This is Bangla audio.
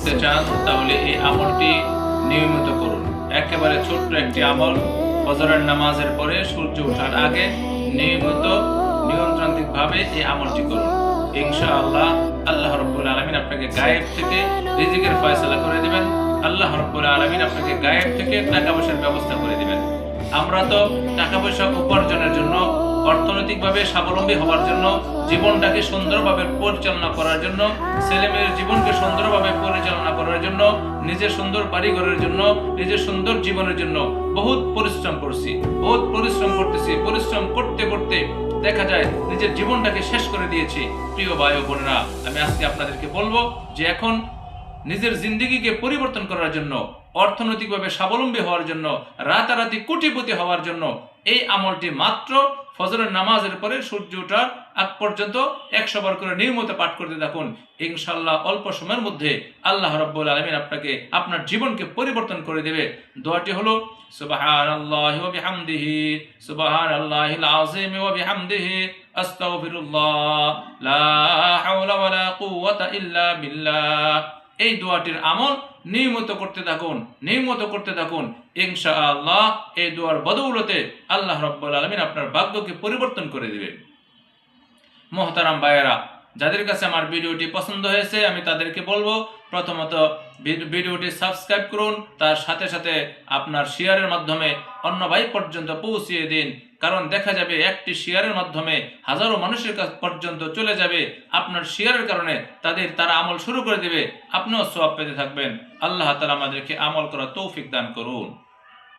করতে চান তাহলে এই আমলটি নিয়মিত করুন। একেবারে ছোট্ট একটি আমল, ফজরের নামাজের পরে সূর্য ওঠার আগে নিয়মিত নিয়মতান্ত্রিকভাবে এই আমলটি করুন। ইনশাআল্লাহ আল্লাহ রাব্বুল আলামিন আপনাকে গায়েব থেকে রিজিকের ফয়সালা করে দিবেন। আল্লাহ রাব্বুল আলামিন আপনাকে গায়েব থেকে টাকা পয়সার ব্যবস্থা করে দিবেন। আমরা তো টাকা পয়সা উপার্জনের জন্য, অর্থনৈতিকভাবে স্বাবলম্বী হওয়ার জন্য, জীবনটাকে সুন্দরভাবে পরিচালনা করার জন্য, ছেলেমেয়ের জীবনকে সুন্দরভাবে পরিচালনা করার জন্য, নিজের সুন্দর বাড়িঘরের জন্য, নিজের সুন্দর জীবনের জন্য বহুত পরিশ্রম করছি, বহুত পরিশ্রম করতেছি। পরিশ্রম করতে করতে দেখা যায় নিজের জীবনটাকে শেষ করে দিয়েছি। প্রিয় ভাই ও বোনেরা, আমি আজকে আপনাদেরকে বলবো যে এখন নিজের জিন্দেগিকে পরিবর্তন করার জন্য, অর্থনৈতিকভাবে স্বাবলম্বী হওয়ার জন্য, রাতারাতি কোটিপতি হওয়ার জন্য এই আমলটি মাত্র ফজরের নামাজের পরে সূর্য ওঠার আগ পর্যন্ত 100 বার করে নিয়মিত পাঠ করতে থাকুন। ইনশাআল্লাহ অল্প সময়ের মধ্যে আল্লাহ রাব্বুল আলামিন আপনাকে, আপনার জীবনকে পরিবর্তন করে দেবে। দোয়াটি হলো সুবহানাল্লাহি ওয়া বিহামদিহি, সুবহানাল্লাহিল আযীম ওয়া বিহামদিহি, আস্তাগফিরুল্লাহ, লা হাওলা ওয়া লা কুওয়াতা ইল্লা বিল্লাহ। এই দোয়াটির আমল নিয়মিত করতে থাকুন, নিয়মিত করতে থাকুন। ইনশাআল্লাহ এই দোয়ার বদৌলতে আল্লাহ রাব্বুল আলামিন আপনার ভাগ্যকে পরিবর্তন করে দিবে। মুহতারাম ভাইয়েরা, যাদের কাছে আমার ভিডিওটি পছন্দ হয়েছে আমি তাদেরকে বলবো, প্রথমত ভিডিওটি সাবস্ক্রাইব করুন, তার সাথে সাথে আপনার শেয়ারের মাধ্যমে অন্য ভাই পর্যন্ত পৌঁছিয়ে দিন। কারণ দেখা যাবে একটি শেয়ারের মাধ্যমে হাজারো মানুষের কাছ পর্যন্ত চলে যাবে। আপনার শেয়ারের কারণে তারা আমল শুরু করে দেবে, আপনিও সওয়াব পেতে থাকবেন। আল্লাহ তাআলা আমাদেরকে আমল করার তৌফিক দান করুন।